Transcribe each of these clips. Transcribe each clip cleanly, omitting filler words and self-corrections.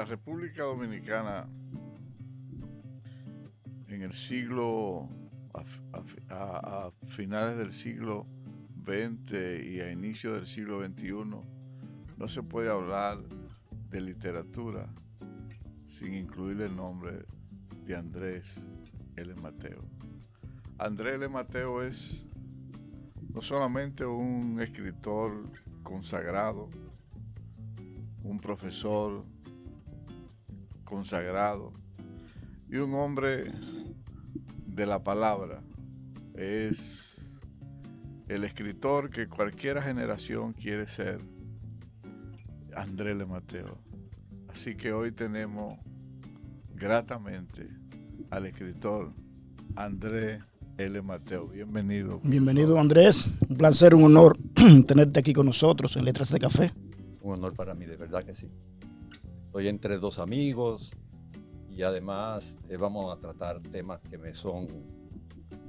la República Dominicana, en el siglo, a finales del siglo XX y a inicio del siglo XXI, no se puede hablar de literatura sin incluir el nombre de Andrés L. Mateo. Andrés L. Mateo es no solamente un escritor consagrado, un profesor consagrado y un hombre de la palabra. Es el escritor que cualquier generación quiere ser, Andrés L. Mateo. Así que hoy tenemos gratamente al escritor Andrés L. Mateo. Bienvenido. Bienvenido, Andrés. Un placer, un honor tenerte aquí con nosotros en Letras de Café. Un honor para mí, de verdad que sí. Estoy entre dos amigos y además vamos a tratar temas que me son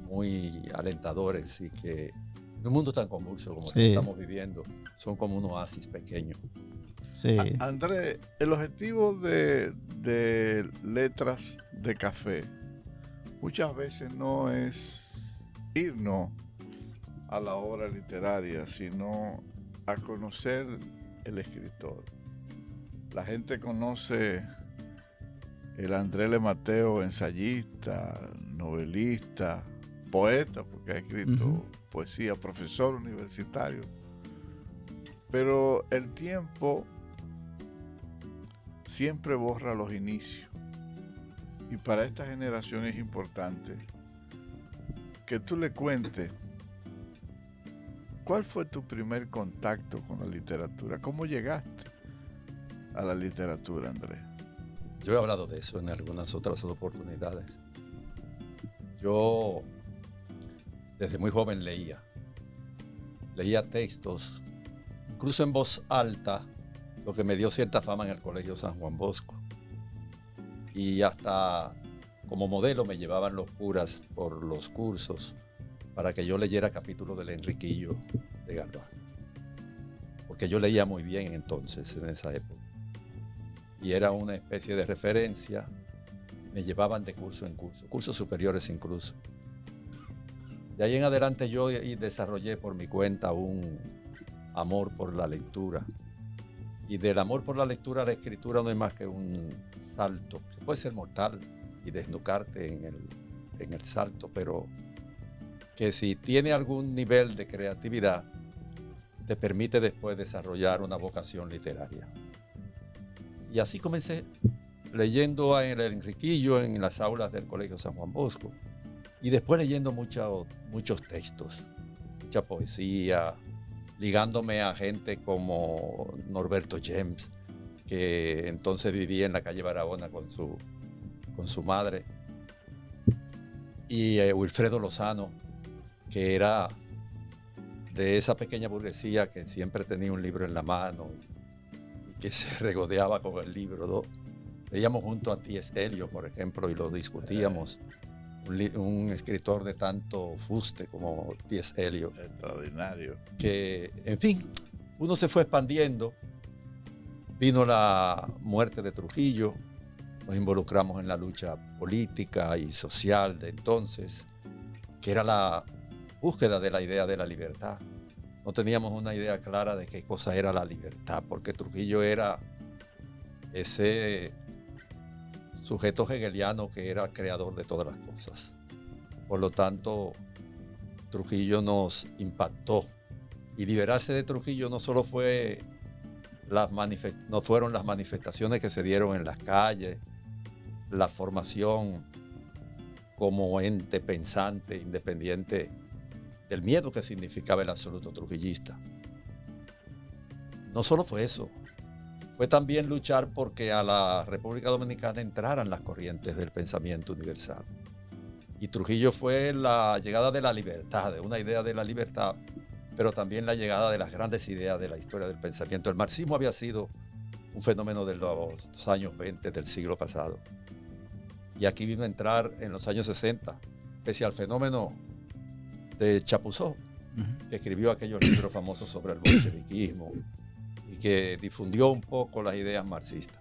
muy alentadores y que en un mundo tan convulso como el que estamos viviendo son como un oasis pequeño. Sí. Andrés, el objetivo de Letras de Café muchas veces no es irnos a la obra literaria, sino a conocer el escritor. La gente conoce el Andrés L. Mateo, ensayista, novelista, poeta, porque ha escrito poesía, profesor universitario. Pero el tiempo siempre borra los inicios. Y para esta generación es importante que tú le cuentes cuál fue tu primer contacto con la literatura, cómo llegaste a la literatura, Andrés. Yo he hablado de eso en algunas otras oportunidades. Yo desde muy joven leía textos, incluso en voz alta, lo que me dio cierta fama en el Colegio San Juan Bosco. Y hasta como modelo me llevaban los curas por los cursos para que yo leyera capítulos del Enriquillo de Galván. Porque yo leía muy bien entonces, en esa época. Y era una especie de referencia. Me llevaban de curso en curso, cursos superiores incluso. De ahí en adelante yo desarrollé por mi cuenta un amor por la lectura. Y del amor por la lectura a la escritura no es más que un salto. Puede ser mortal y desnucarte en el salto, pero que si tiene algún nivel de creatividad, te permite después desarrollar una vocación literaria. Y así comencé, leyendo en el Enriquillo, en las aulas del Colegio San Juan Bosco, y después leyendo muchos textos, mucha poesía, ligándome a gente como Norberto Gems, que entonces vivía en la calle Barahona con su madre, y Wilfredo Lozano, que era de esa pequeña burguesía que siempre tenía un libro en la mano y que se regodeaba con el libro, ¿no? Leíamos junto a T.S. Eliot, por ejemplo, y lo discutíamos. Un escritor de tanto fuste como T.S. Eliot. Extraordinario. Que, en fin, uno se fue expandiendo. Vino la muerte de Trujillo. Nos involucramos en la lucha política y social de entonces, que era la búsqueda de la idea de la libertad. No teníamos una idea clara de qué cosa era la libertad, porque Trujillo era ese sujeto hegeliano que era creador de todas las cosas. Por lo tanto, Trujillo nos impactó. Y liberarse de Trujillo no solo no fueron las manifestaciones que se dieron en las calles, la formación como ente pensante, independiente del miedo que significaba el absoluto trujillista. No solo fue eso, fue también luchar porque a la República Dominicana entraran las corrientes del pensamiento universal. Y Trujillo fue la llegada de la libertad, de una idea de la libertad, pero también la llegada de las grandes ideas de la historia del pensamiento. El marxismo había sido un fenómeno de los años 20 del siglo pasado. Y aquí vino a entrar en los años 60, pese al fenómeno de Chapuzó, que escribió aquellos libros famosos sobre el bolcheviquismo y que difundió un poco las ideas marxistas.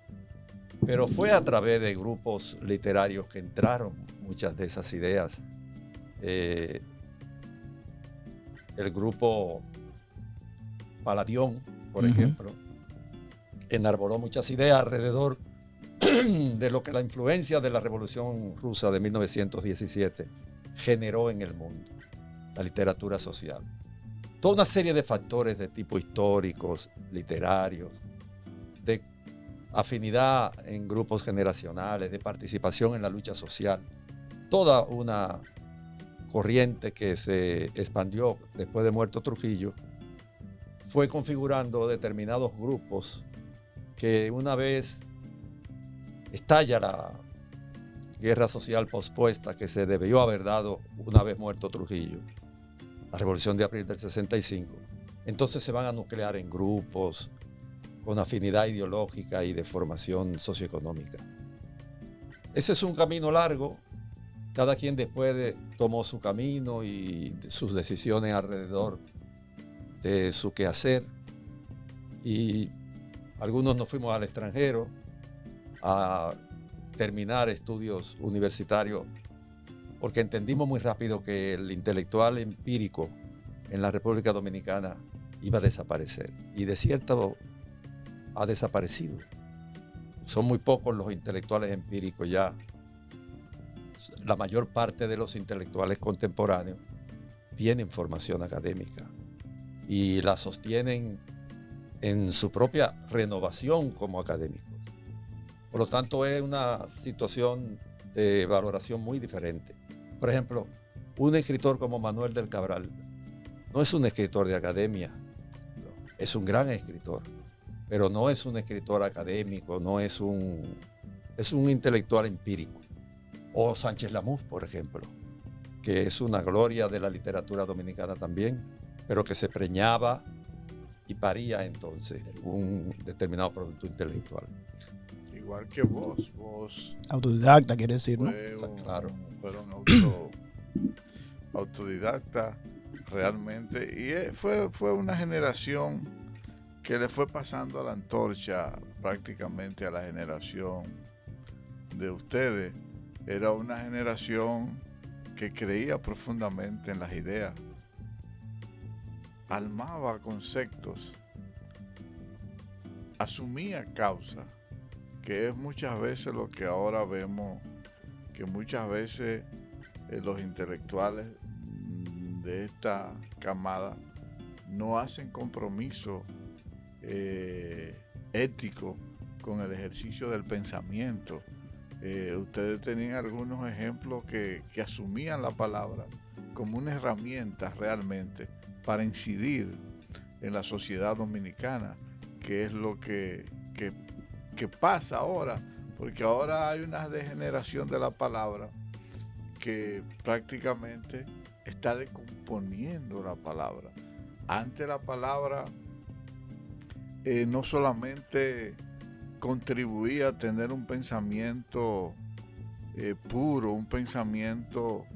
Pero fue a través de grupos literarios que entraron muchas de esas ideas. El grupo Paladión, por ejemplo, enarboló muchas ideas alrededor de lo que la influencia de la Revolución Rusa de 1917 generó en el mundo, la literatura social. Toda una serie de factores de tipo históricos, literarios, de afinidad en grupos generacionales, de participación en la lucha social. Toda una corriente que se expandió después de muerto Trujillo fue configurando determinados grupos que una vez estalla la guerra social pospuesta que se debió haber dado una vez muerto Trujillo, la Revolución de Abril del 65, entonces se van a nuclear en grupos con afinidad ideológica y de formación socioeconómica. Ese es un camino largo. Cada quien después tomó su camino y sus decisiones alrededor de su quehacer. Y algunos nos fuimos al extranjero a terminar estudios universitarios porque entendimos muy rápido que el intelectual empírico en la República Dominicana iba a desaparecer. Y de cierto ha desaparecido. Son muy pocos los intelectuales empíricos ya. La mayor parte de los intelectuales contemporáneos tienen formación académica y la sostienen en su propia renovación como académicos. Por lo tanto, es una situación de valoración muy diferente. Por ejemplo, un escritor como Manuel del Cabral no es un escritor de academia, es un gran escritor, pero no es un escritor académico, no es un intelectual empírico. O Sánchez Lamuz, por ejemplo, que es una gloria de la literatura dominicana también, pero que se preñaba y paría entonces un determinado producto intelectual. Igual que vos Autodidacta, quiere decir, ¿no? Claro. Fueron autodidactas realmente. Y fue una generación que le fue pasando la antorcha prácticamente a la generación de ustedes. Era una generación que creía profundamente en las ideas, armaba conceptos, asumía causas, que es muchas veces lo que ahora vemos, que muchas veces los intelectuales de esta camada no hacen compromiso ético con el ejercicio del pensamiento. Ustedes tenían algunos ejemplos que asumían la palabra como una herramienta realmente para incidir en la sociedad dominicana, que es lo que pasa ahora, porque ahora hay una degeneración de la palabra que prácticamente está descomponiendo la palabra. Antes la palabra no solamente contribuía a tener un pensamiento puro, un pensamiento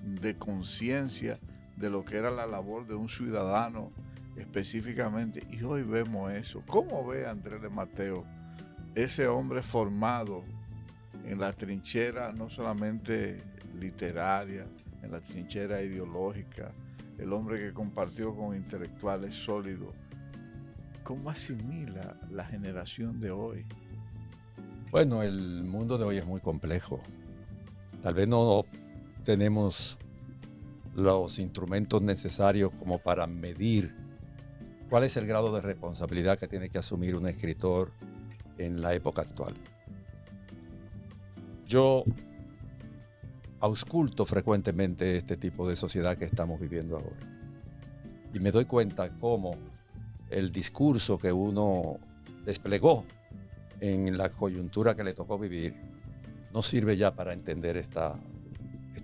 de conciencia de lo que era la labor de un ciudadano específicamente, y hoy vemos eso. ¿Cómo ve Andrés de Mateo ese hombre formado en la trinchera no solamente literaria, en la trinchera ideológica, el hombre que compartió con intelectuales sólidos? ¿Cómo asimila la generación de hoy? Bueno, el mundo de hoy es muy complejo. Tal vez no tenemos los instrumentos necesarios como para medir cuál es el grado de responsabilidad que tiene que asumir un escritor en la época actual. Yo ausculto frecuentemente este tipo de sociedad que estamos viviendo ahora y me doy cuenta cómo el discurso que uno desplegó en la coyuntura que le tocó vivir no sirve ya para entender esta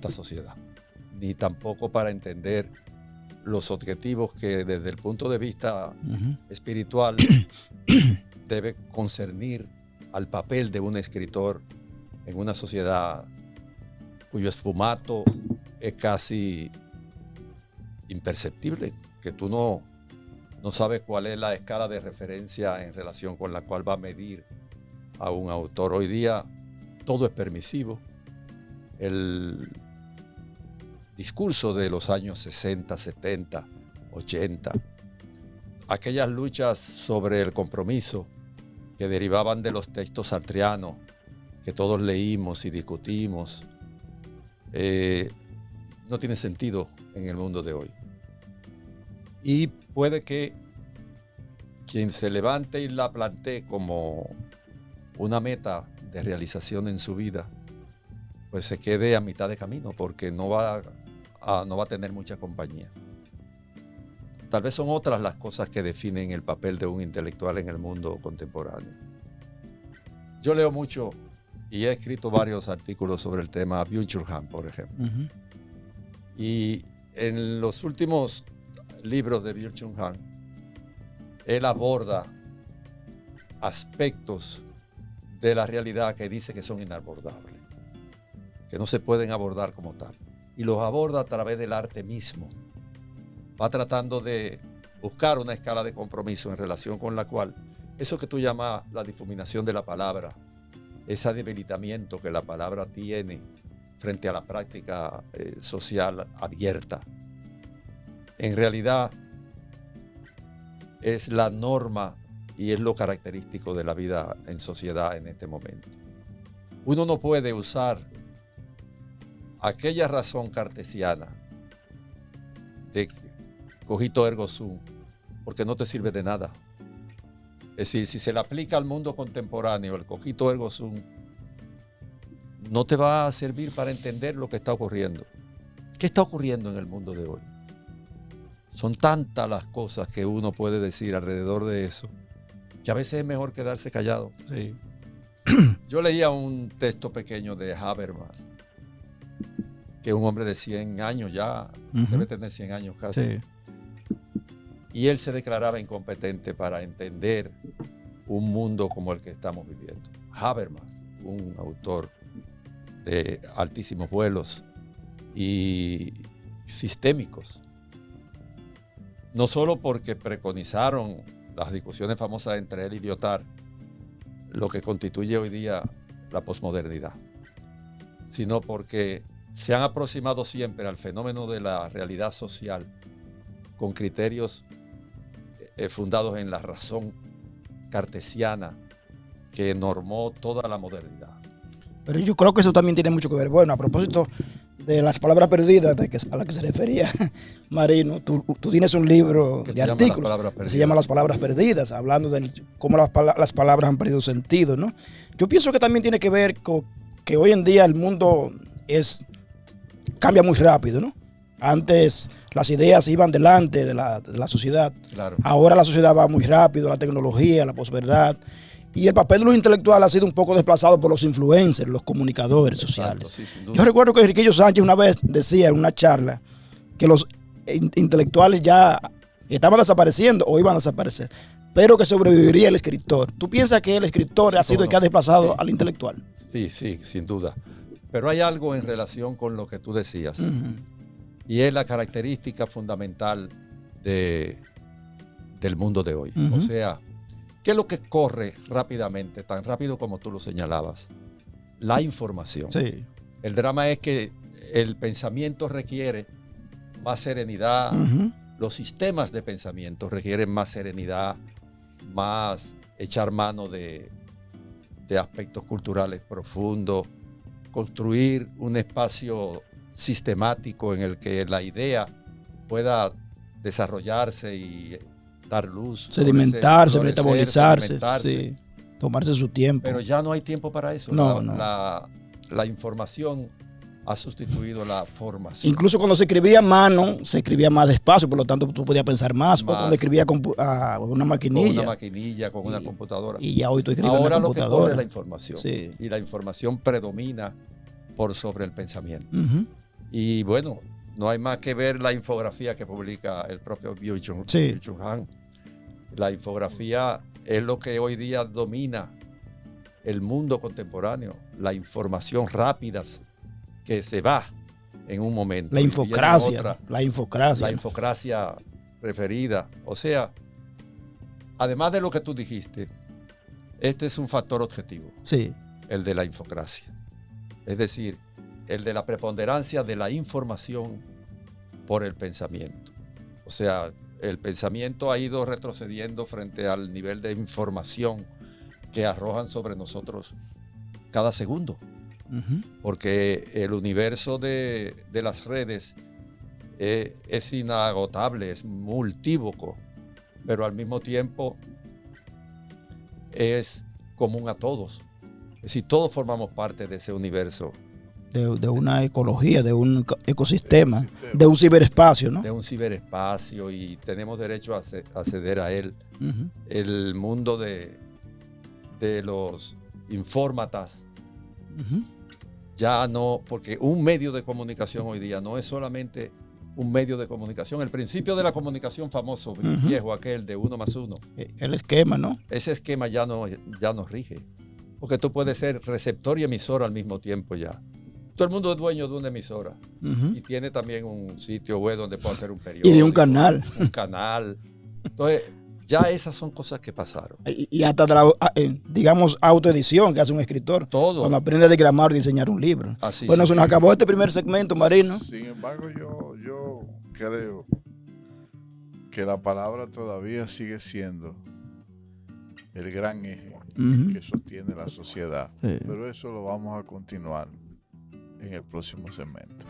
sociedad, ni tampoco para entender los objetivos que desde el punto de vista espiritual debe concernir al papel de un escritor en una sociedad cuyo esfumato es casi imperceptible, que tú no sabes cuál es la escala de referencia en relación con la cual va a medir a un autor. Hoy día todo es permisivo. El discurso de los años 60, 70, 80, aquellas luchas sobre el compromiso que derivaban de los textos sartreanos que todos leímos y discutimos, no tiene sentido en el mundo de hoy. Y puede que quien se levante y la plantee como una meta de realización en su vida, pues se quede a mitad de camino porque no va a tener mucha compañía. Tal vez son otras las cosas que definen el papel de un intelectual en el mundo contemporáneo. Yo leo mucho y he escrito varios artículos sobre el tema Byung-Chul Han, por ejemplo. Ujú. Y en los últimos libros de Byung-Chul Han, él aborda aspectos de la realidad que dice que son inabordables, que no se pueden abordar como tal. Y los aborda a través del arte mismo. Va tratando de buscar una escala de compromiso en relación con la cual eso que tú llamas la difuminación de la palabra, ese debilitamiento que la palabra tiene frente a la práctica social abierta, en realidad es la norma y es lo característico de la vida en sociedad en este momento. Uno no puede usar aquella razón cartesiana de cogito ergo sum, porque no te sirve de nada. Es decir, si se le aplica al mundo contemporáneo el cogito ergo sum, no te va a servir para entender lo que está ocurriendo. ¿Qué está ocurriendo en el mundo de hoy? Son tantas las cosas que uno puede decir alrededor de eso, que a veces es mejor quedarse callado. Sí. Yo leía un texto pequeño de Habermas, que es un hombre de 100 años ya, debe tener 100 años casi. Sí. Y él se declaraba incompetente para entender un mundo como el que estamos viviendo. Habermas, un autor de altísimos vuelos y sistémicos. No solo porque preconizaron las discusiones famosas entre él y Lyotard, lo que constituye hoy día la posmodernidad, sino porque se han aproximado siempre al fenómeno de la realidad social con criterios fundados en la razón cartesiana que normó toda la modernidad. Pero yo creo que eso también tiene mucho que ver. Bueno, a propósito de las palabras perdidas a las que se refería Marino, tú tienes un libro de artículos que se llama Las Palabras Perdidas, hablando de cómo las palabras han perdido sentido, ¿no? Yo pienso que también tiene que ver con que hoy en día el mundo cambia muy rápido, ¿no? Antes las ideas iban delante de la sociedad. Claro. Ahora la sociedad va muy rápido, la tecnología, la posverdad. Y el papel de los intelectuales ha sido un poco desplazado por los influencers, los comunicadores sociales. Sí, yo recuerdo que Enriquillo Sánchez una vez decía en una charla que los intelectuales ya estaban desapareciendo o iban a desaparecer, pero que sobreviviría el escritor. ¿Tú piensas que el escritor ha sido el que ha desplazado al intelectual? Sí, sin duda. Pero hay algo en relación con lo que tú decías. Y es la característica fundamental del mundo de hoy. O sea, ¿qué es lo que corre rápidamente, tan rápido como tú lo señalabas? La información. Sí. El drama es que el pensamiento requiere más serenidad. Los sistemas de pensamiento requieren más serenidad, más echar mano de aspectos culturales profundos, construir un espacio sistemático en el que la idea pueda desarrollarse y dar luz, sedimentarse, metabolizarse, sí, tomarse su tiempo. Pero ya no hay tiempo para eso. La información ha sustituido la formación. Incluso cuando se escribía a mano, se escribía más despacio, por lo tanto tú podías pensar más. O cuando escribía con una maquinilla. Con una maquinilla, con una computadora. Y ya hoy tú escribes en la computadora. Ahora lo que corre es la información. Sí. Y la información predomina por sobre el pensamiento. Y bueno, no hay más que ver la infografía que publica el propio Byung-Chul Han. La infografía es lo que hoy día domina el mundo contemporáneo. La información rápida que se va en un momento. La infocracia. La infocracia referida. O sea, además de lo que tú dijiste, Este es un factor objetivo, Sí. el de la infocracia. Es decir, el de la preponderancia de la información por el pensamiento. O sea, el pensamiento ha ido retrocediendo frente al nivel de información que arrojan sobre nosotros cada segundo. Porque el universo de las redes es inagotable, es multívoco, pero al mismo tiempo es común a todos. Es decir, todos formamos parte de ese universo. De una ecología, de un ecosistema, de un ciberespacio, ¿no? De un ciberespacio, y tenemos derecho a acceder a él. El mundo de los infórmatas, ya no, porque un medio de comunicación hoy día no es solamente un medio de comunicación. El principio de la comunicación famoso, viejo, aquel de 1 más 1. El esquema, ¿no? Ese esquema ya no rige. Porque tú puedes ser receptor y emisor al mismo tiempo ya. Todo el mundo es dueño de una emisora. Y tiene también un sitio web donde puede hacer un periódico. Y de un canal. Un canal. Entonces, ya esas son cosas que pasaron. Y hasta de la, digamos, autoedición que hace un escritor. Todo. Cuando aprende a declamar, diseñar un libro. Así bueno, sí. se nos acabó este primer segmento, Marino. Sin embargo, yo creo que la palabra todavía sigue siendo el gran eje que sostiene la sociedad. Sí. Pero eso lo vamos a continuar en el próximo segmento.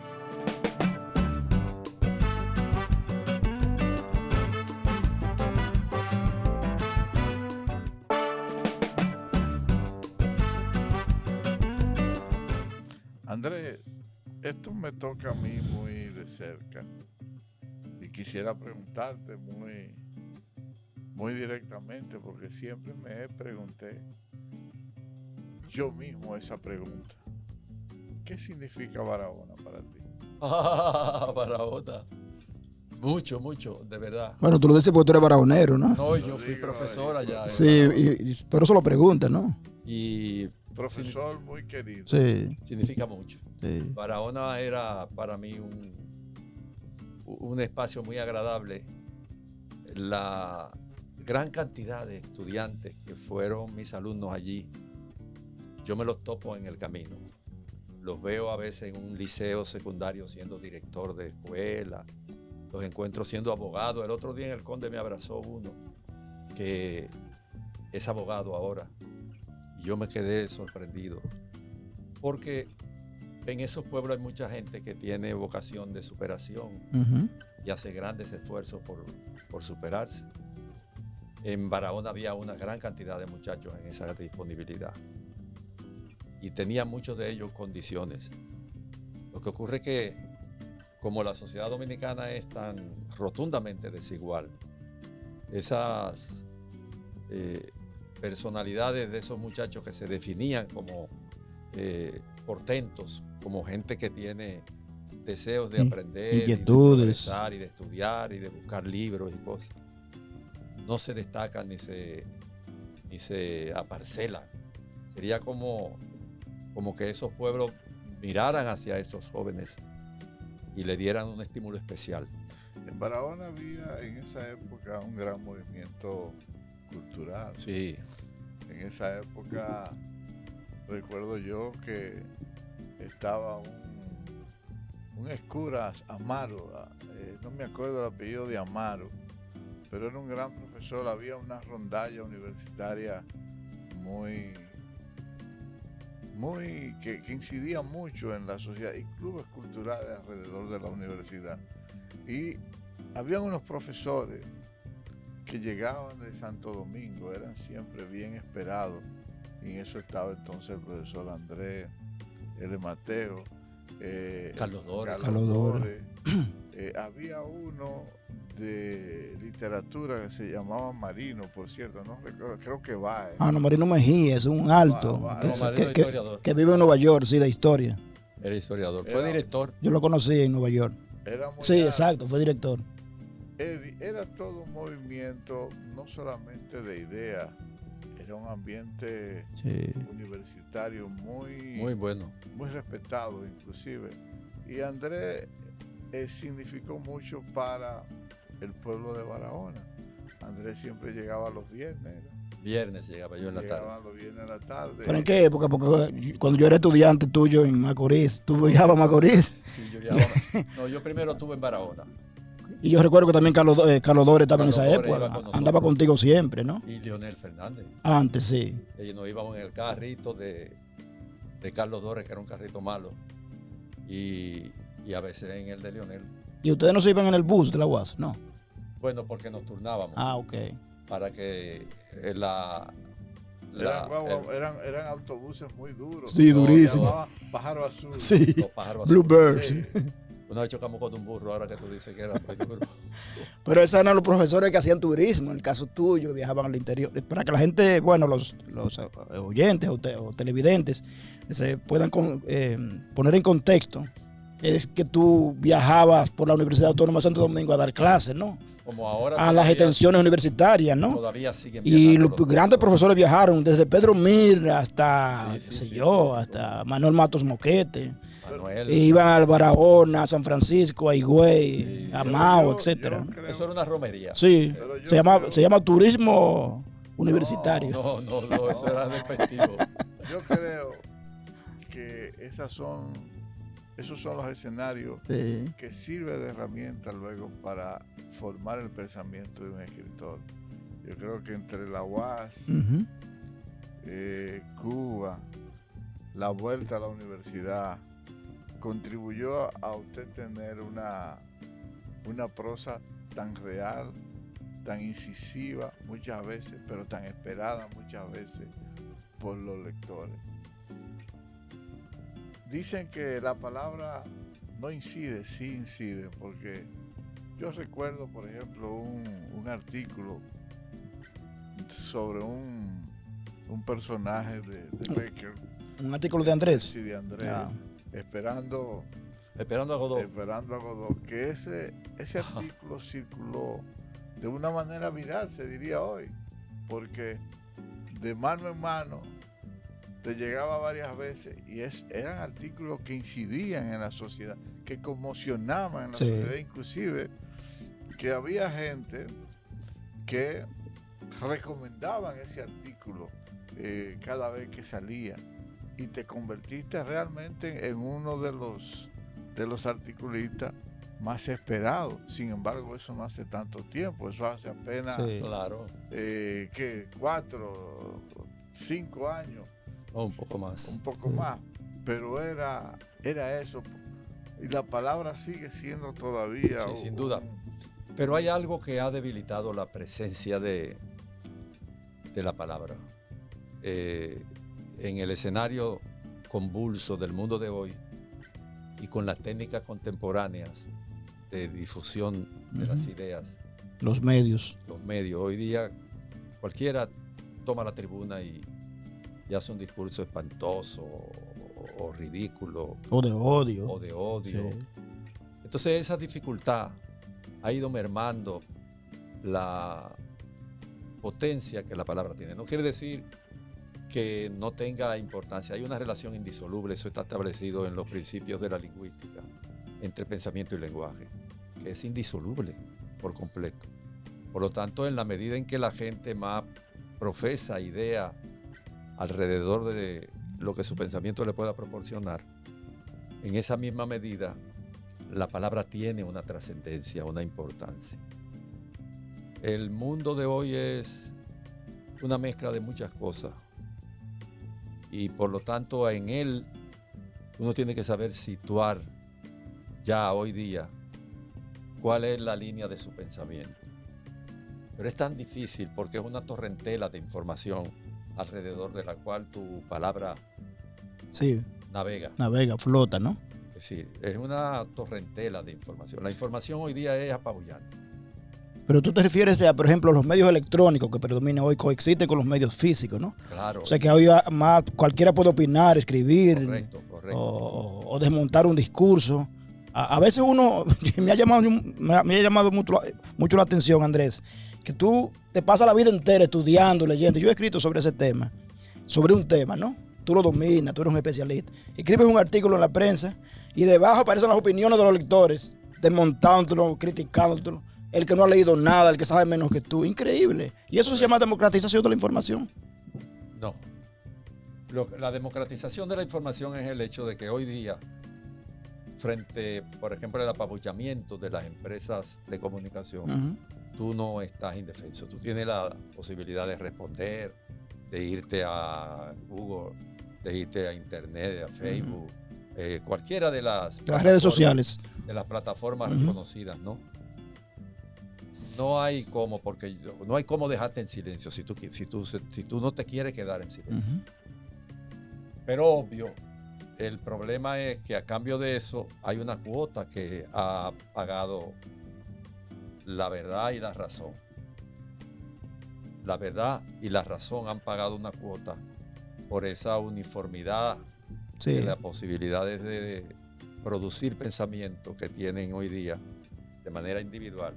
Andrés, esto me toca a mí muy de cerca y quisiera preguntarte muy directamente, porque siempre me pregunté yo mismo esa pregunta. ¿Qué significa Barahona para ti? Barahona. Mucho, de verdad. Bueno, tú lo dices porque tú eres barajonero, ¿no? No, yo fui profesor allá. Sí, pero eso lo preguntas, ¿no? Y profesor muy querido. Sí. Significa mucho. Sí. Barahona era para mí un espacio muy agradable. La gran cantidad de estudiantes que fueron mis alumnos allí, yo me los topo en el camino. Los veo a veces en un liceo secundario siendo director de escuela. Los encuentro siendo abogado. El otro día en el Conde me abrazó uno que es abogado ahora. Y yo me quedé sorprendido. Porque en esos pueblos hay mucha gente que tiene vocación de superación y hace grandes esfuerzos por superarse. En Barahona había una gran cantidad de muchachos en esa disponibilidad. Y tenía muchos de ellos condiciones. Lo que ocurre es que, como la sociedad dominicana es tan rotundamente desigual, esas personalidades de esos muchachos que se definían como portentos, como gente que tiene deseos de aprender, inquietudes, y de estudiar y de buscar libros y cosas, no se destacan ni se aparcelan. Sería como que esos pueblos miraran hacia esos jóvenes y le dieran un estímulo especial. En Barahona había en esa época un gran movimiento cultural. Sí. En esa época recuerdo yo que estaba un Escuras Amaro, no me acuerdo el apellido de Amaro, pero era un gran profesor. Había una rondalla universitaria que incidía mucho en la sociedad, y clubes culturales alrededor de la universidad. Y habían unos profesores que llegaban de Santo Domingo, eran siempre bien esperados, y en eso estaba entonces el profesor Andrés, L. Mateo, Carlos Dore. Había uno de literatura que se llamaba Marino, por cierto, no recuerdo, creo que va. No, Marino Mejía, es un alto. Que vive en Nueva York, sí, de historia. Era historiador, fue director. Yo lo conocí en Nueva York. Sí, exacto, fue director. Era todo un movimiento, no solamente de ideas, era un ambiente universitario muy bueno, muy respetado inclusive. Y Andrés significó mucho para el pueblo de Barahona. Andrés siempre llegaba los viernes, Viernes llegaba yo en la tarde. Llegaban los viernes en la tarde. ¿Pero en qué época? Porque cuando yo era estudiante tuyo en Macorís, ¿tú viajabas a Macorís? Sí, yo viajaba. No, yo primero estuve en Barahona. Y yo recuerdo que también Carlos Dore estaba Carlos en esa Dore época. Andaba contigo siempre, ¿no? Y Leonel Fernández. Antes, sí. Ellos nos íbamos en el carrito de Carlos Dore, que era un carrito malo. Y a veces en el de Leonel. ¿Y ustedes no se iban en el bus de la UAS? No. Bueno, porque nos turnábamos. Ah, ok. Para que eran autobuses muy duros. Sí, durísimos. Pájaro azul. Sí. Los pájaros Bluebirds. Sí. Una vez chocamos con un burro, ahora que tú dices que era muy duro. Pero esos eran los profesores que hacían turismo, en el caso tuyo, que viajaban al interior. Para que la gente, bueno, los oyentes o televidentes se puedan poner en contexto, es que tú viajabas por la Universidad Autónoma de Santo Domingo a dar clases, ¿no? Como ahora. A las extensiones universitarias, ¿no? Todavía siguen y viajando los grandes profesores viajaron desde Pedro Mir hasta, hasta sí. Manuel Matos Moquete. Manuel. Iban al Barahona, a San Francisco, a Higüey, a Mao, etcétera. Eso era una romería. Sí, se llama turismo universitario. No, eso era despectivo. Yo creo que esos son los escenarios que sirven de herramienta luego para formar el pensamiento de un escritor. Yo creo que entre la UAS, Cuba, la vuelta a la universidad, contribuyó a usted tener una prosa tan real, tan incisiva muchas veces, pero tan esperada muchas veces por los lectores. Dicen que la palabra no incide, sí incide, porque yo recuerdo, por ejemplo, un artículo sobre un personaje de Becker. Un artículo de Andrés. Sí, de Andrés. Esperando a Godot. Que ese artículo circuló de una manera viral, se diría hoy, porque de mano en mano te llegaba varias veces y eran artículos que incidían en la sociedad, que conmocionaban en la sociedad, inclusive que había gente que recomendaban ese artículo cada vez que salía, y te convertiste realmente en uno de los articulistas más esperados. Sin embargo, eso no hace tanto tiempo, eso hace apenas 4, 5 años. Un poco más. Pero era eso. Y la palabra sigue siendo todavía. Sí, sin duda. Pero hay algo que ha debilitado la presencia de la palabra. En el escenario convulso del mundo de hoy y con las técnicas contemporáneas de difusión de las ideas. Los medios. Hoy día cualquiera toma la tribuna y hace un discurso espantoso o ridículo. O de odio. Sí. Entonces esa dificultad ha ido mermando la potencia que la palabra tiene. No quiere decir que no tenga importancia. Hay una relación indisoluble, eso está establecido en los principios de la lingüística, entre pensamiento y lenguaje, que es indisoluble por completo. Por lo tanto, en la medida en que la gente más profesa idea alrededor de lo que su pensamiento le pueda proporcionar, en esa misma medida la palabra tiene una trascendencia, una importancia. El mundo de hoy es una mezcla de muchas cosas y por lo tanto en él uno tiene que saber situar ya hoy día cuál es la línea de su pensamiento. Pero es tan difícil porque es una torrentela de información alrededor de la cual tu palabra navega, flota, ¿no? Es decir, es una torrentela de información. La información hoy día es apabullante. Pero tú te refieres a, por ejemplo, los medios electrónicos que predominan hoy coexisten con los medios físicos, ¿no? Claro. O sea que hoy más cualquiera puede opinar, escribir, correcto. O desmontar un discurso. A veces uno, me ha llamado mucho la atención, Andrés, que tú te pasas la vida entera estudiando, leyendo. Yo he escrito sobre ese tema, sobre un tema, ¿no? Tú lo dominas, tú eres un especialista. Escribes un artículo en la prensa y debajo aparecen las opiniones de los lectores, desmontándolo, criticándolo. el que no ha leído nada, el que sabe menos que tú. Increíble. Y eso se llama democratización de la información. No. La democratización de la información es el hecho de que hoy día, frente, por ejemplo, al apabullamiento de las empresas de comunicación, tú no estás indefenso. Tú tienes la posibilidad de responder, de irte a Google, de irte a Internet, a Facebook, cualquiera de las redes sociales. De las plataformas reconocidas, ¿no? No hay cómo, no hay cómo dejarte en silencio si tú no te quieres quedar en silencio. Pero obvio, el problema es que a cambio de eso hay una cuota que ha pagado la verdad y la razón. La verdad y la razón han pagado una cuota por esa uniformidad de las posibilidades de producir pensamiento que tienen hoy día de manera individual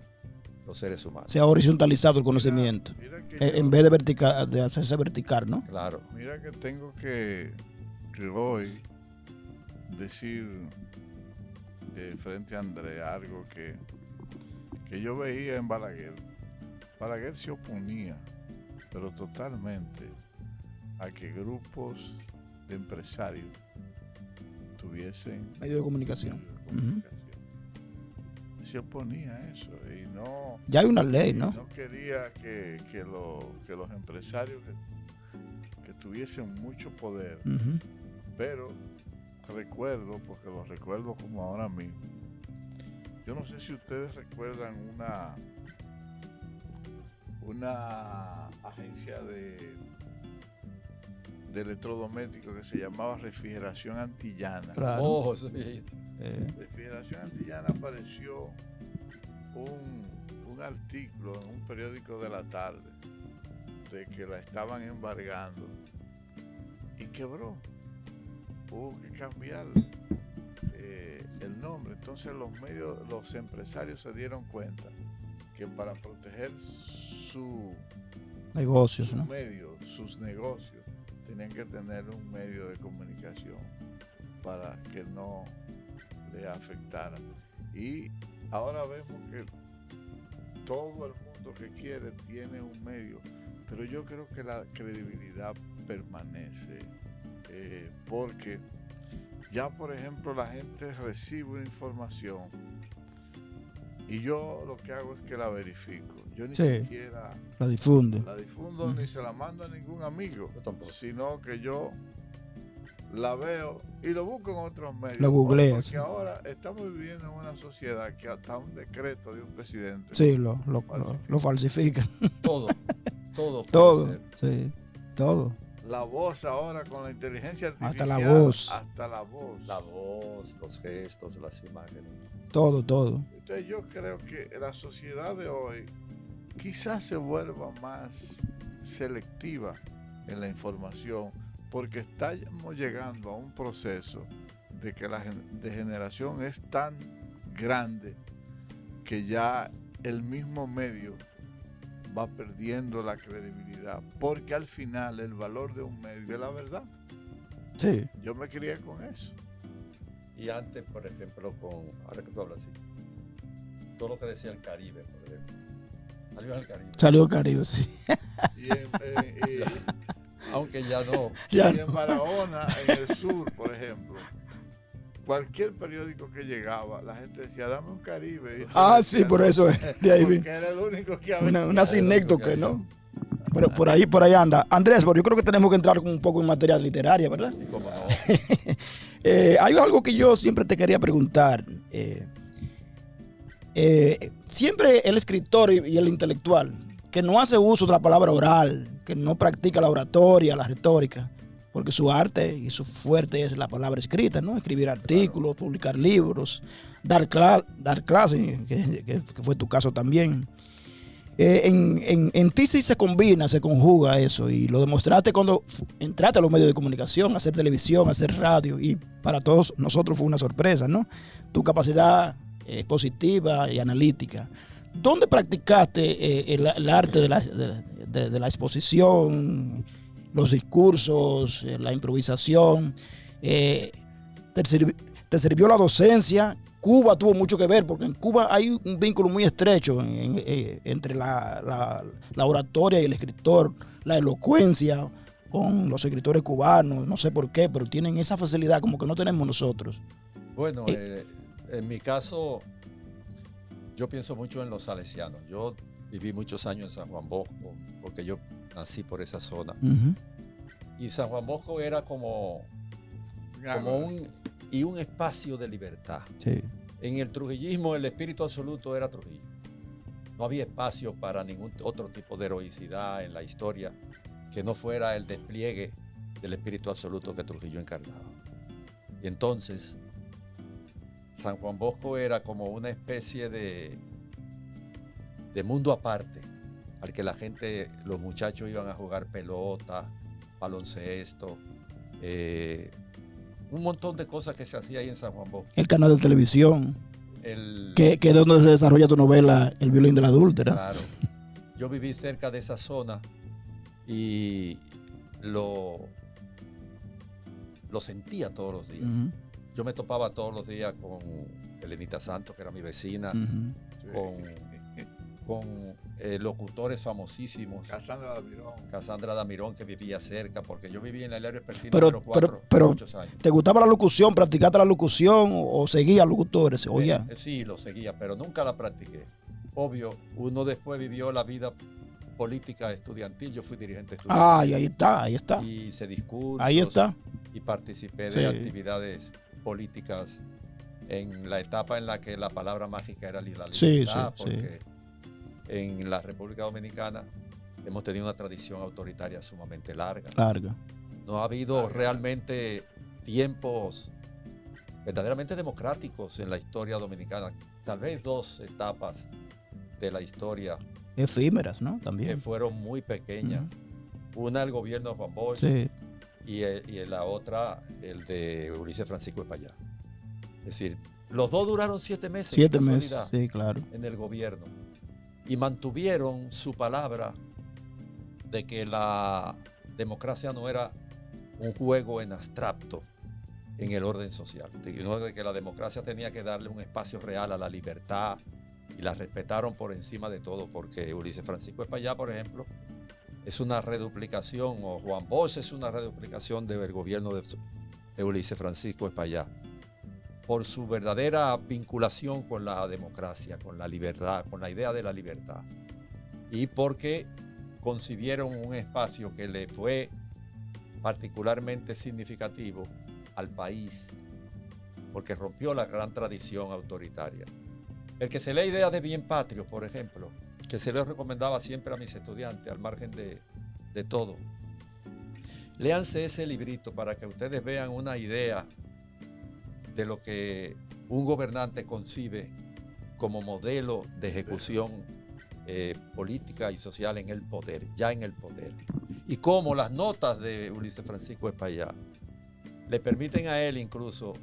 los seres humanos. Se ha horizontalizado el conocimiento en vez de hacerse vertical, ¿no? Claro. Mira que tengo que hoy decir frente a André algo que yo veía en Balaguer. Balaguer se oponía, pero totalmente, a que grupos de empresarios tuviesen medios de comunicación. Se oponía a eso y no. Ya hay una ley, ¿no? No quería que los empresarios que tuviesen mucho poder. Pero recuerdo, porque lo recuerdo como ahora mismo. Yo no sé si ustedes recuerdan una agencia de electrodomésticos que se llamaba Refrigeración Antillana. Claro. Oh, sí. Refrigeración Antillana apareció un artículo en un periódico de la tarde de que la estaban embargando y quebró. Hubo que cambiar el nombre. Entonces los empresarios se dieron cuenta que para proteger sus negocios, ¿no? sus negocios, tenían que tener un medio de comunicación para que no le afectara. Y ahora vemos que todo el mundo que quiere tiene un medio, pero yo creo que la credibilidad permanece, porque ya, por ejemplo, la gente recibe una información y yo lo que hago es que la verifico. Yo ni siquiera la difundo ni se la mando a ningún amigo, sino que yo la veo y lo busco en otros medios. Lo googleas. Porque ahora estamos viviendo en una sociedad que hasta un decreto de un presidente lo falsifican. Todo. Sí, todo. La voz ahora con la inteligencia artificial. Hasta la voz. La voz, los gestos, las imágenes. Todo. Entonces yo creo que la sociedad de hoy quizás se vuelva más selectiva en la información, porque estamos llegando a un proceso de que la degeneración es tan grande que ya el mismo medio va perdiendo la credibilidad, porque al final el valor de un medio es la verdad. Sí. Yo me crié con eso. Y antes, por ejemplo, ahora que tú hablas así, todo lo que decía el Caribe, por ejemplo, salió al Caribe, sí. Aunque ya no. Y en Barahona, en el sur, por ejemplo, cualquier periódico que llegaba, la gente decía, dame un Caribe. Sí, por eso es. De ahí porque era el único que había. Una sinécdoque, ¿no? Pero por ahí anda. Andrés, yo creo que tenemos que entrar un poco en materia literaria, ¿verdad? Sí, cómo no. Hay algo que yo siempre te quería preguntar. Siempre el escritor y el intelectual que no hace uso de la palabra oral, que no practica la oratoria, la retórica, porque su arte y su fuerte es la palabra escrita, ¿no? Escribir artículos, publicar libros, dar clases, que fue tu caso también. En ti sí se combina, se conjuga eso, y lo demostraste cuando entraste a los medios de comunicación, a hacer televisión, a hacer radio, y para todos nosotros fue una sorpresa, ¿no? Tu capacidad expositiva y analítica. ¿Dónde practicaste el arte de la exposición, los discursos, la improvisación? ¿Te sirvió la docencia Cuba tuvo mucho que ver, porque en Cuba hay un vínculo muy estrecho entre la oratoria y el escritor, la elocuencia con los escritores cubanos, no sé por qué, pero tienen esa facilidad como que no tenemos nosotros. Bueno, en mi caso, yo pienso mucho en los salesianos. Yo viví muchos años en San Juan Bosco, porque yo nací por esa zona. Uh-huh. Y San Juan Bosco era como un espacio de libertad. Sí. En el trujillismo el espíritu absoluto era Trujillo. No había espacio para ningún otro tipo de heroicidad en la historia que no fuera el despliegue del espíritu absoluto que Trujillo encarnaba. Y entonces San Juan Bosco era como una especie de mundo aparte, al que la gente, los muchachos iban a jugar pelota, baloncesto, un montón de cosas que se hacía ahí en San Juan Bosco. El canal de televisión, que es donde se desarrolla tu novela El violín de la adúltera. Claro. Yo viví cerca de esa zona y lo sentía todos los días. Uh-huh. Yo me topaba todos los días con Elenita Santos, que era mi vecina, Uh-huh. con locutores famosísimos. Casandra Damirón, que vivía cerca, porque yo vivía en el área Pertino Pero, número 4 pero muchos años. ¿te gustaba la locución? ¿Practicaste la locución o seguías locutores? Sí, lo seguía, pero nunca la practiqué. Obvio, uno después vivió la vida política estudiantil. Yo fui dirigente estudiantil. Ahí está. Y hice discursos. Ahí está. Y participé Sí. de actividades políticas en la etapa en la que la palabra mágica era la libertad, porque en la República Dominicana hemos tenido una tradición autoritaria sumamente larga. No ha habido realmente tiempos verdaderamente democráticos en la historia dominicana. Tal vez 2 etapas de la historia efímeras, ¿no? También. Que fueron muy pequeñas. Uh-huh. Una el gobierno de Juan Bosch, sí. y la otra el de Ulises Francisco Espaillá. Es decir, los dos duraron 7 meses. 7 meses, sí, claro. En el gobierno. Y mantuvieron su palabra de que la democracia no era un juego en abstracto en el orden social, de que la democracia tenía que darle un espacio real a la libertad, y la respetaron por encima de todo, porque Ulises Francisco Espaillá, por ejemplo, es una reduplicación, o Juan Bosch es una reduplicación del gobierno de Ulises Francisco Espaillá, por su verdadera vinculación con la democracia, con la libertad, con la idea de la libertad, y porque concibieron un espacio que le fue particularmente significativo al país, porque rompió la gran tradición autoritaria. El que se lee Ideas de Bien Patrio, por ejemplo, que se lo recomendaba siempre a mis estudiantes, al margen de todo, léanse ese librito para que ustedes vean una idea de lo que un gobernante concibe como modelo de ejecución política y social en el poder, ya en el poder. Y cómo las notas de Ulises Francisco Espaillá le permiten a él incluso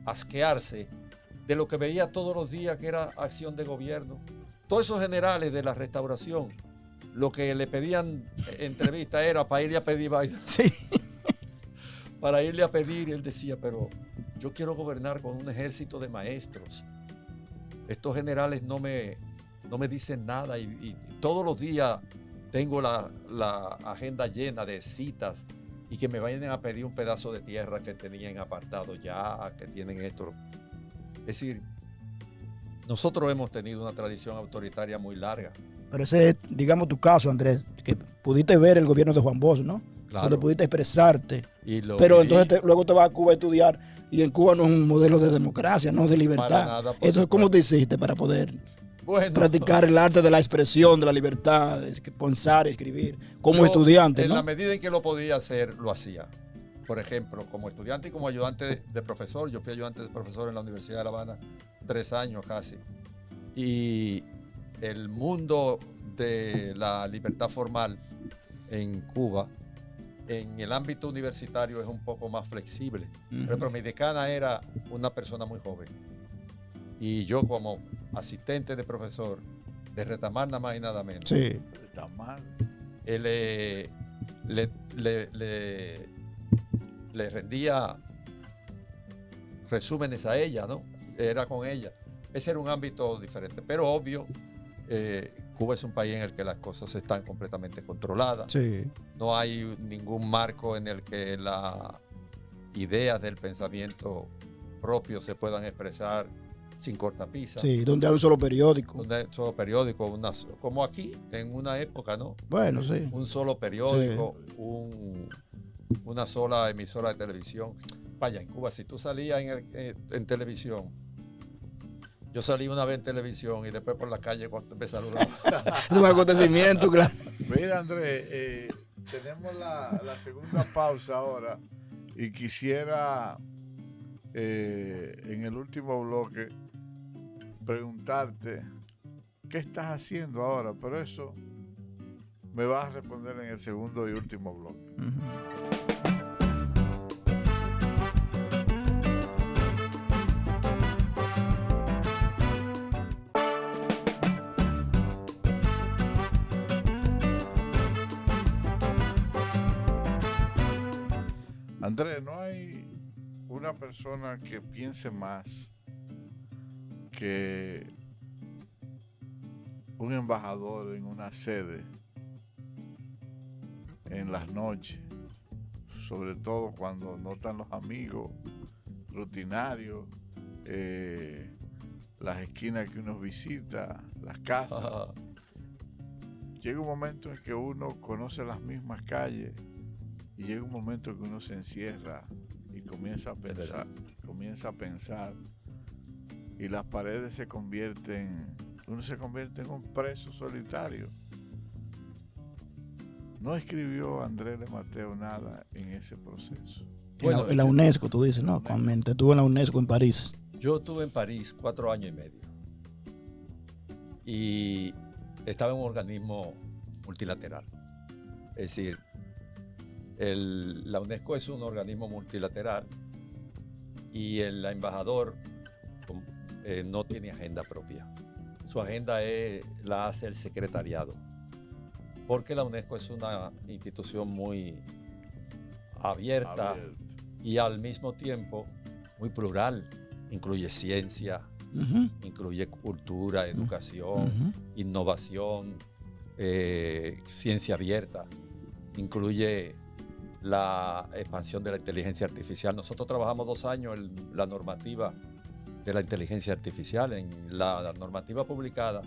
asquearse de lo que veía todos los días, que era acción de gobierno. Todos esos generales de la Restauración, lo que le pedían entrevista era para irle a pedir vaina. Sí. Para irle a pedir, y él decía, pero yo quiero gobernar con un ejército de maestros. Estos generales no me dicen nada, y todos los días tengo la agenda llena de citas, y que me vayan a pedir un pedazo de tierra que tenían apartado ya, que tienen esto. Es decir, nosotros hemos tenido una tradición autoritaria muy larga. Pero ese es, digamos, tu caso, Andrés, que pudiste ver el gobierno de Juan Bosch, ¿no? Claro. Donde pudiste expresarte. Pero entonces luego te vas a Cuba a estudiar, y en Cuba no es un modelo de democracia, no de libertad. Nada, entonces, ¿cómo te hiciste para poder practicar el arte de la expresión, de la libertad, de pensar, escribir, como estudiante? En la medida en que lo podía hacer, lo hacía. Por ejemplo, como estudiante y como ayudante de profesor. Yo fui ayudante de profesor en la Universidad de La Habana 3 años casi. Y el mundo de la libertad formal en Cuba, en el ámbito universitario, es un poco más flexible. Uh-huh. Pero mi decana era una persona muy joven. Y yo, como asistente de profesor de Retamar, nada más y nada menos. Sí. Retamar. Le rendía resúmenes a ella, ¿no? era con ella. Ese era un ámbito diferente, pero obvio, Cuba es un país en el que las cosas están completamente controladas. Sí. No hay ningún marco en el que las ideas del pensamiento propio se puedan expresar sin cortapisa. Sí, donde hay un solo periódico. Donde hay un solo periódico, como aquí, en una época, ¿no? Bueno, sí. Un solo periódico, una sola emisora de televisión. Vaya, en Cuba, si tú salías en televisión, yo salí una vez en televisión y después por la calle cuando me saludaban. Es un acontecimiento, claro. Mira, Andrés, tenemos la segunda pausa ahora y quisiera en el último bloque preguntarte qué estás haciendo ahora, pero eso me vas a responder en el segundo y último bloque. Andrés, no hay una persona que piense más que un embajador en una sede en las noches, sobre todo cuando no están los amigos rutinarios, las esquinas que uno visita, las casas. Llega un momento en que uno conoce las mismas calles y llega un momento que uno se encierra y comienza a pensar y las paredes uno se convierte en un preso solitario. No escribió Andrés de Mateo nada en ese proceso. Bueno, en la UNESCO, tú dices, ¿no? Cuando estuvo en la UNESCO en París. Yo estuve en París 4 años y medio. Y estaba en un organismo multilateral. Es decir, la UNESCO es un organismo multilateral y el embajador no tiene agenda propia. Su agenda la hace el secretariado, porque la UNESCO es una institución muy abierta y al mismo tiempo muy plural. Incluye ciencia, incluye cultura, educación, innovación, ciencia abierta, incluye la expansión de la inteligencia artificial. Nosotros trabajamos 2 años en la normativa de la inteligencia artificial. En la normativa publicada,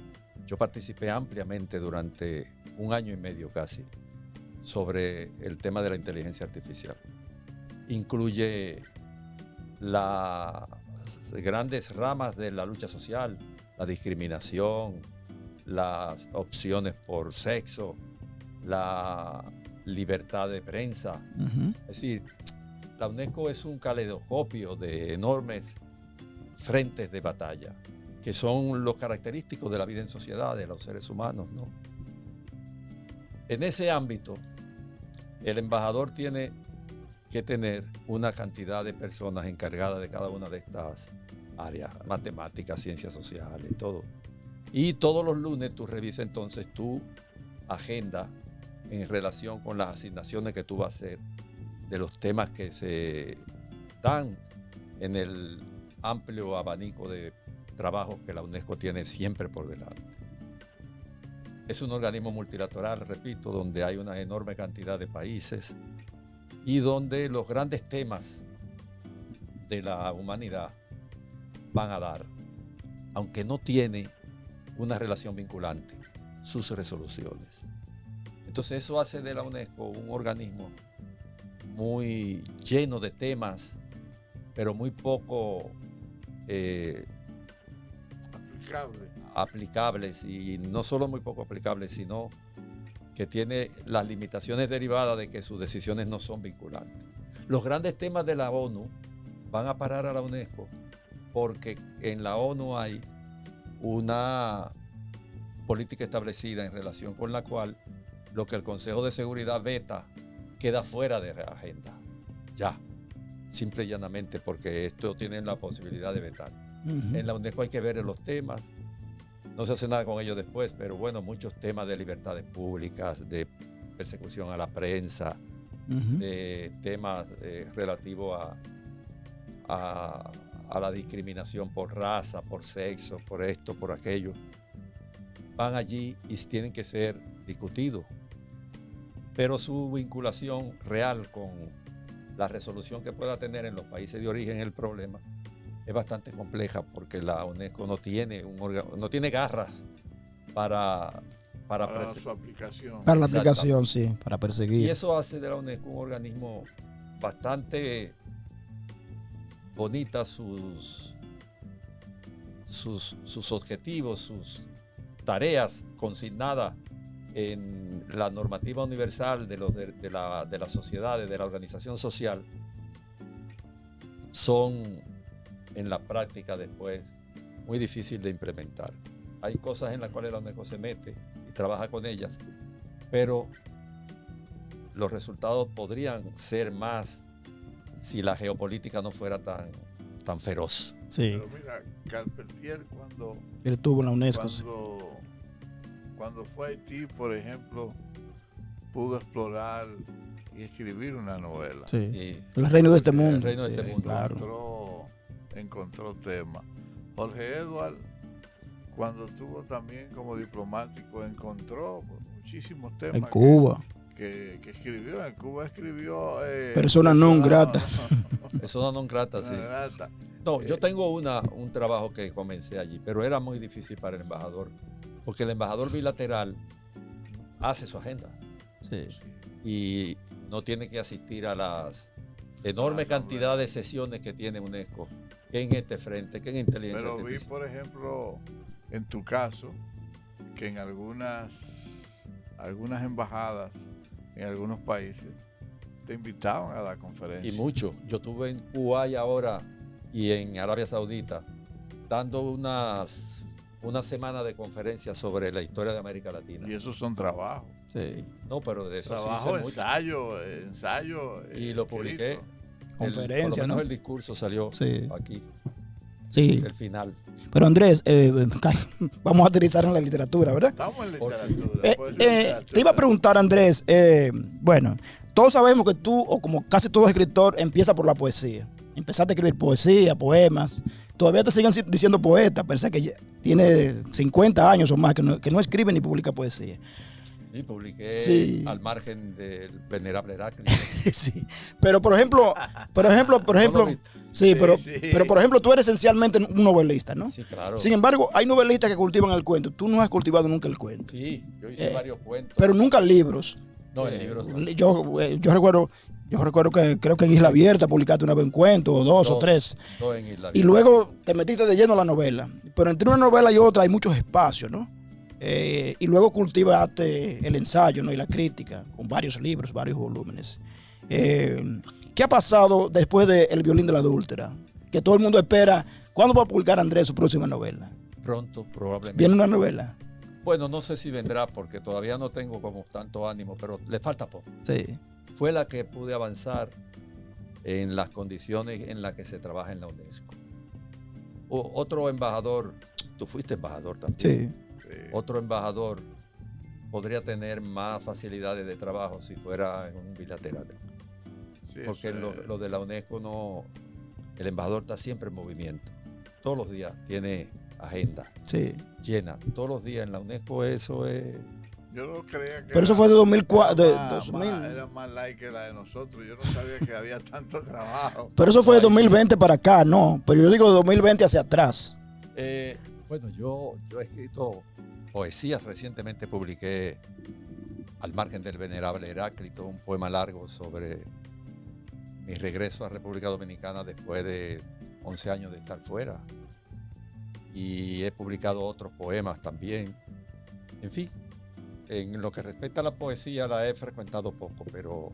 yo participé ampliamente durante 1 año y medio casi sobre el tema de la inteligencia artificial. Incluye las grandes ramas de la lucha social, la discriminación, las opciones por sexo, la libertad de prensa. Es decir, la UNESCO es un caleidoscopio de enormes frentes de batalla, que son los característicos de la vida en sociedad, de los seres humanos, ¿no? En ese ámbito, el embajador tiene que tener una cantidad de personas encargadas de cada una de estas áreas, matemáticas, ciencias sociales, todo. Y todos los lunes tú revisas entonces tu agenda en relación con las asignaciones que tú vas a hacer de los temas que se dan en el amplio abanico de trabajos que la UNESCO tiene siempre por delante. Es un organismo multilateral, repito, donde hay una enorme cantidad de países y donde los grandes temas de la humanidad van a dar, aunque no tiene una relación vinculante, sus resoluciones. Entonces eso hace de la UNESCO un organismo muy lleno de temas, pero muy poco aplicables, y no solo muy poco aplicables, sino que tiene las limitaciones derivadas de que sus decisiones no son vinculantes. Los grandes temas de la ONU van a parar a la UNESCO porque en la ONU hay una política establecida en relación con la cual lo que el Consejo de Seguridad veta queda fuera de la agenda. Ya, simple y llanamente porque esto tienen la posibilidad de vetar. En la UNESCO hay que ver los temas, no se hace nada con ellos después, pero bueno, muchos temas de libertades públicas, de persecución a la prensa, de temas relativos a a la discriminación por raza, por sexo, por esto, por aquello, van allí y tienen que ser discutidos. Pero su vinculación real con la resolución que pueda tener en los países de origen el problema es bastante compleja, porque la UNESCO no tiene garras para su aplicación. Para la aplicación, sí, para perseguir. Y eso hace de la UNESCO un organismo bastante bonita sus objetivos, sus tareas consignadas en la normativa universal de las sociedades, de la organización social, son en la práctica después muy difícil de implementar. Hay cosas en las cuales la UNESCO se mete y trabaja con ellas, pero los resultados podrían ser más si la geopolítica no fuera tan feroz. Sí. Pero mira, Carpentier él tuvo en la UNESCO. Cuando fue a Haití, por ejemplo, pudo explorar y escribir una novela. Sí. El reino de este mundo. El reino de este mundo. Claro. Encontró temas. Jorge Edward, cuando estuvo también como diplomático, encontró muchísimos temas. En Cuba. Que escribió. En Cuba escribió... Persona non grata. Persona non grata, sí. No, yo tengo un trabajo que comencé allí, pero era muy difícil para el embajador, porque el embajador bilateral hace su agenda. Sí. Y no tiene que asistir a las enormes cantidades de sesiones que tiene UNESCO, que en este frente, que en inteligencia. Pero vi, por ejemplo, en tu caso, que en algunas embajadas, en algunos países, te invitaban a dar conferencias. Y mucho. Yo estuve en Kuwait ahora y en Arabia Saudita dando una semana de conferencias sobre la historia de América Latina. Y esos son trabajos. Sí. No, pero de eso trabajo, sí ensayo. Y lo publiqué. Conferencia, por lo menos ¿no? el discurso salió aquí. Sí. El final. Pero Andrés, vamos a aterrizar en la literatura, ¿verdad? Estamos en literatura. Te iba a preguntar, Andrés, bueno, todos sabemos que tú, o como casi todo escritor, empieza por la poesía. Empezaste a escribir poesía, poemas. Todavía te siguen diciendo poeta, pensé que ya tiene 50 años o más que no escribe ni publica poesía. Sí, publiqué al margen del venerable Heráclito. Sí, pero por ejemplo, pero por ejemplo, tú eres esencialmente un novelista, ¿no? Sí, claro. Sin embargo, hay novelistas que cultivan el cuento. Tú no has cultivado nunca el cuento. Sí, yo hice varios cuentos. Pero nunca libros. No, en libros no. Yo recuerdo que creo que en Isla Abierta publicaste una vez un cuento, o dos o tres. Dos en Isla Abierta. Y luego te metiste de lleno a la novela. Pero entre una novela y otra hay muchos espacios, ¿no? Y luego cultivaste el ensayo, ¿no? Y la crítica, con varios libros, varios volúmenes. ¿Qué ha pasado después de El violín de la adúltera? Que todo el mundo espera, ¿cuándo va a publicar Andrés su próxima novela? Pronto, probablemente. ¿Viene una novela? Bueno, no sé si vendrá porque todavía no tengo como tanto ánimo, pero le falta poco. Sí. Fue la que pude avanzar en las condiciones en las que se trabaja en la UNESCO. Otro embajador, tú fuiste embajador también. Sí. Otro embajador podría tener más facilidades de trabajo si fuera en un bilateral. Sí, porque lo de la UNESCO no, el embajador está siempre en movimiento. Todos los días tiene agenda llena. Todos los días en la UNESCO eso es... Yo no creía que... Pero eso fue de 2004. Era más light que la de nosotros. Yo no sabía que había tanto trabajo. Pero eso fue de 2020 para acá, no. Pero yo digo de 2020 hacia atrás. Bueno, yo he escrito poesías. Recientemente publiqué Al margen del venerable Heráclito, un poema largo sobre mi regreso a República Dominicana después de 11 años de estar fuera. Y he publicado otros poemas también. En fin, en lo que respecta a la poesía la he frecuentado poco, pero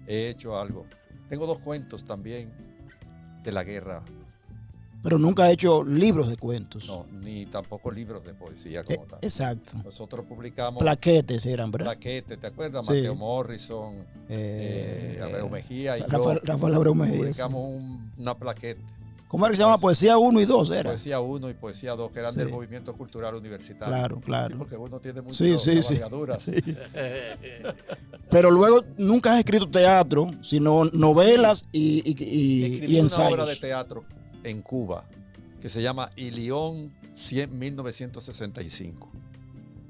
he hecho algo. Tengo 2 cuentos también de la guerra. Pero nunca ha hecho libros de cuentos. No, ni tampoco libros de poesía como tal. Exacto. Nosotros publicamos... Plaquetes eran, ¿verdad? Plaquetes, ¿te acuerdas? Sí. Mateo Morrison, Abreu Mejía y Rafael Abreu Mejía. Publicamos una plaqueta. ¿Cómo era que se llama? Poesía 1 y 2 era. Poesía 1 y Poesía 2, que eran del movimiento cultural universitario. Claro, claro. Sí, porque uno tiene muchas cabalgaduras. Sí. Pero luego nunca has escrito teatro, sino novelas y ensayos. Escribí una obra de teatro en Cuba que se llama Ilión 1965,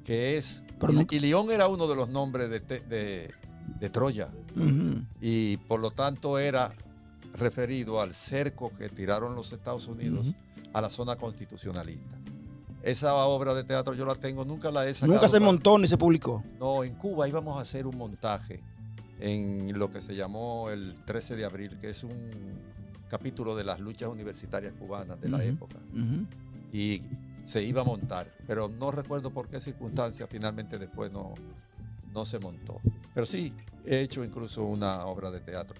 que es... Ilión era uno de los nombres de Troya, y por lo tanto era referido al cerco que tiraron los Estados Unidos a la zona constitucionalista. Esa obra de teatro yo la tengo, nunca la he sacado. ¿Nunca se montó ni se publicó? No, en Cuba íbamos a hacer un montaje en lo que se llamó el 13 de abril, que es un capítulo de las luchas universitarias cubanas de la época. Y se iba a montar, pero no recuerdo por qué circunstancia finalmente después no se montó. Pero sí, he hecho incluso una obra de teatro.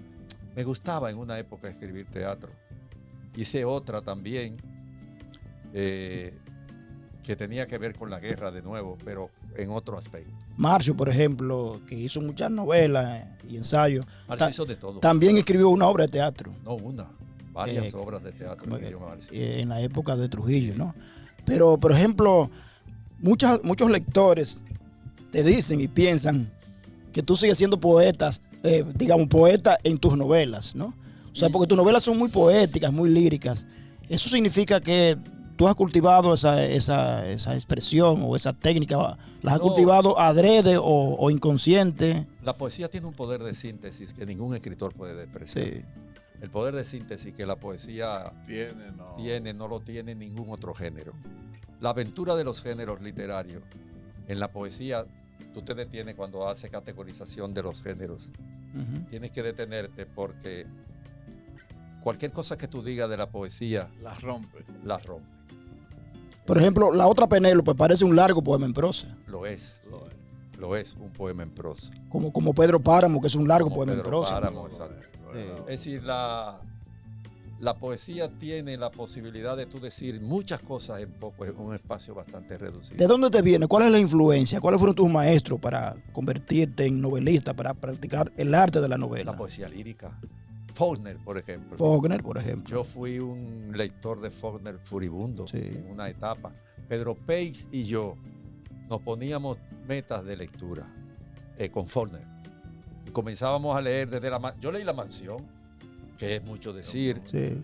Me gustaba en una época escribir teatro. Hice otra también que tenía que ver con la guerra de nuevo, pero en otro aspecto. Marcio, por ejemplo, que hizo muchas novelas y ensayos. Marcio hizo de todo. También escribió una obra de teatro. No una, varias obras de teatro. En la época de Trujillo, ¿no? Pero, por ejemplo, muchos lectores te dicen y piensan que tú sigues siendo poeta en tus novelas, ¿no? O sea, porque tus novelas son muy poéticas, muy líricas. Eso significa que tú has cultivado esa expresión o esa técnica, ¿las has cultivado adrede o inconsciente? La poesía tiene un poder de síntesis que ningún escritor puede despreciar. Sí. El poder de síntesis que la poesía no lo tiene ningún otro género. La aventura de los géneros literarios. En la poesía, tú te detienes cuando haces categorización de los géneros. Tienes que detenerte porque cualquier cosa que tú digas de la poesía las rompe. Por ejemplo, la otra Penélope parece un largo poema en prosa. Lo es un poema en prosa. Como Pedro Páramo, que es un largo poema en prosa. Páramo, es decir, la poesía tiene la posibilidad de tú decir muchas cosas en un espacio bastante reducido. ¿De dónde te viene? ¿Cuál es la influencia? ¿Cuáles fueron tus maestros para convertirte en novelista, para practicar el arte de la novela? La poesía lírica. Faulkner, por ejemplo. Yo fui un lector de Faulkner furibundo en una etapa. Pedro Peix y yo nos poníamos metas de lectura con Faulkner. Y comenzábamos a leer desde yo leí La Mansión, que es mucho decir. Sí.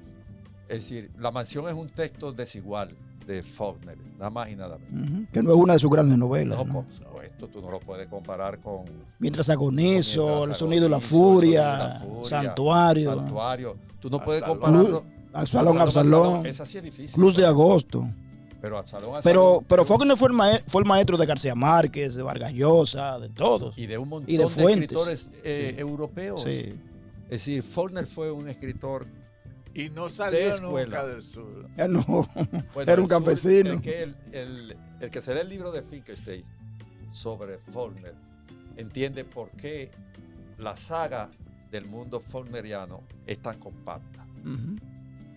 Es decir, La Mansión es un texto desigual de Faulkner, nada más y nada menos. Que no es una de sus grandes novelas. No, por supuesto, tú no lo puedes comparar con... Mientras agonizo, El sonido de la furia, Santuario. Tú no puedes compararlo. Absalón. Esa sí es difícil. Luz de agosto. Pero Absalón. Pero Faulkner fue el maestro de García Márquez, de Vargas Llosa, de todos. Y de un montón de escritores europeos. Sí. Es decir, Faulkner fue un escritor y no salió nunca del sur. No, era un campesino. El que se lee el libro de Finkelstein sobre Faulkner entiende por qué la saga del mundo faulkneriano es tan compacta.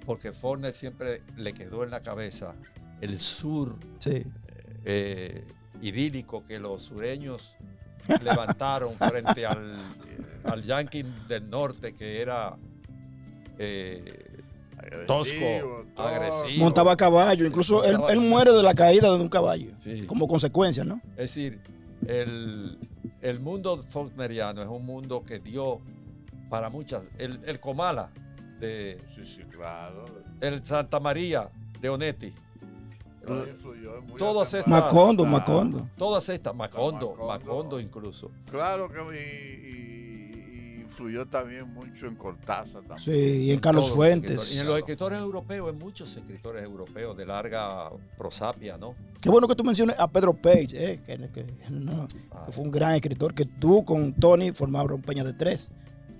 Porque Faulkner siempre le quedó en la cabeza el sur idílico que los sureños levantaron frente al yanqui del norte, que era tosco, agresivo. Montaba caballo, incluso él muere de la caída de un caballo, como consecuencia, ¿no? Es decir, el mundo faulkneriano es un mundo que dio para muchas. El Comala de el Santa María de Onetti. Todas estas, Macondo. Todas estas, Macondo incluso. Claro que influyó también mucho en Cortázar también. Sí, y en Carlos Fuentes. Y en los escritores europeos, en muchos escritores europeos de larga prosapia, ¿no? Qué bueno que tú menciones a Pedro Peix, que fue un gran escritor, que tú con Tony formaron Peña de Tres,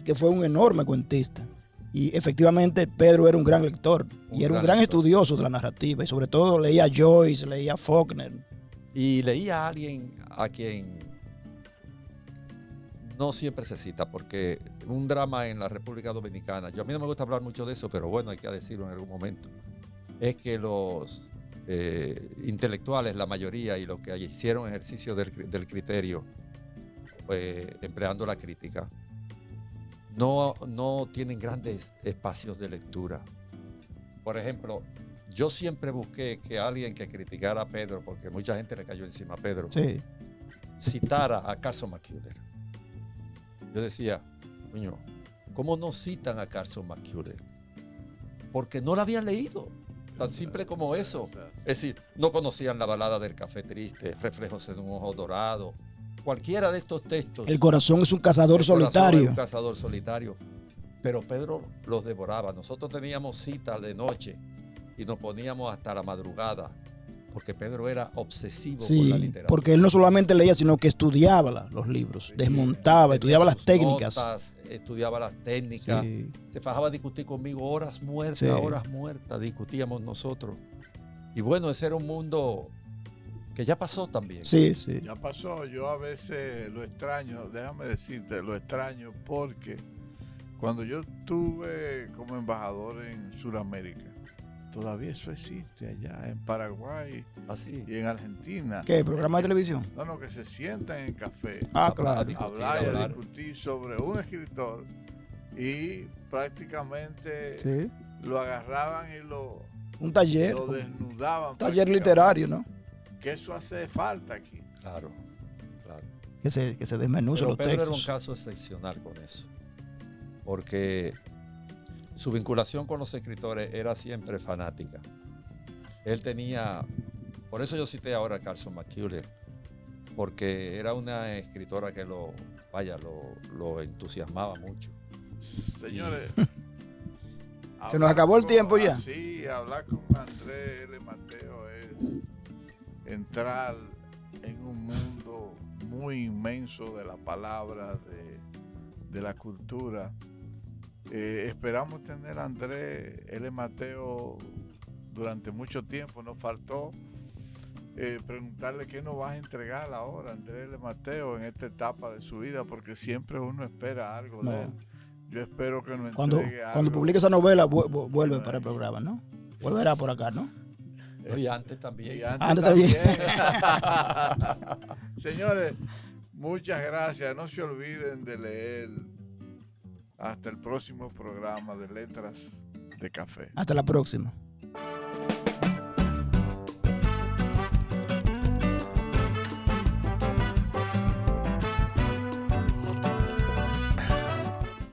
que fue un enorme cuentista. Y efectivamente Pedro era un gran lector y era un gran estudioso de la narrativa, y sobre todo leía a Joyce, leía a Faulkner. Y leía a alguien a quien no siempre se cita, porque un drama en la República Dominicana, a mí no me gusta hablar mucho de eso, pero bueno, hay que decirlo en algún momento, es que los intelectuales, la mayoría, y los que hicieron ejercicio del criterio, empleando la crítica, no tienen grandes espacios de lectura. Por ejemplo, yo siempre busqué que alguien que criticara a Pedro, porque mucha gente le cayó encima a Pedro, citara a Carson McCullers. Yo decía, coño, ¿cómo no citan a Carson McCullers? porque no la habían leído. Tan simple como eso. Es decir, no conocían la balada del café triste, Reflejos en un ojo dorado, cualquiera de estos textos. El corazón es un cazador solitario. Es un cazador solitario. Pero Pedro los devoraba. Nosotros teníamos cita de noche y nos poníamos hasta la madrugada, porque Pedro era obsesivo con la literatura. Porque él no solamente leía, sino que estudiaba los libros, desmontaba, estudiaba las técnicas. Notas, estudiaba las técnicas, se fajaba a discutir conmigo horas muertas, discutíamos nosotros. Y bueno, ese era un mundo que ya pasó también. Sí, sí. Ya pasó, yo a veces lo extraño, déjame decirte, lo extraño porque cuando yo estuve como embajador en Sudamérica, todavía eso existe allá en Paraguay y en Argentina. ¿Qué? ¿Programa de televisión? No, que se sientan en café claro. a discutir sobre un escritor y prácticamente lo agarraban y un taller. lo desnudaban. Un taller literario, ¿no? Que eso hace falta aquí. Claro. Que se desmenucen los Pedro textos. era un caso excepcional con eso, porque su vinculación con los escritores era siempre fanática. Él tenía, por eso yo cité ahora a Carson McCullers, porque era una escritora que lo entusiasmaba mucho. Señores, se nos acabó el tiempo ya. Sí, hablar con Andrés L. Mateo es entrar en un mundo muy inmenso de la palabra, de la cultura. Esperamos tener a Andrés L. Mateo durante mucho tiempo. Nos faltó preguntarle qué nos vas a entregar ahora, Andrés L. Mateo, en esta etapa de su vida, porque siempre uno espera algo de él. Yo espero que nos entregue algo. Cuando publique esa novela, vuelve para el programa, ¿no? Volverá por acá, ¿no? Y antes también. Antes también. Señores, muchas gracias. No se olviden de leer. Hasta el próximo programa de Letras de Café. Hasta la próxima.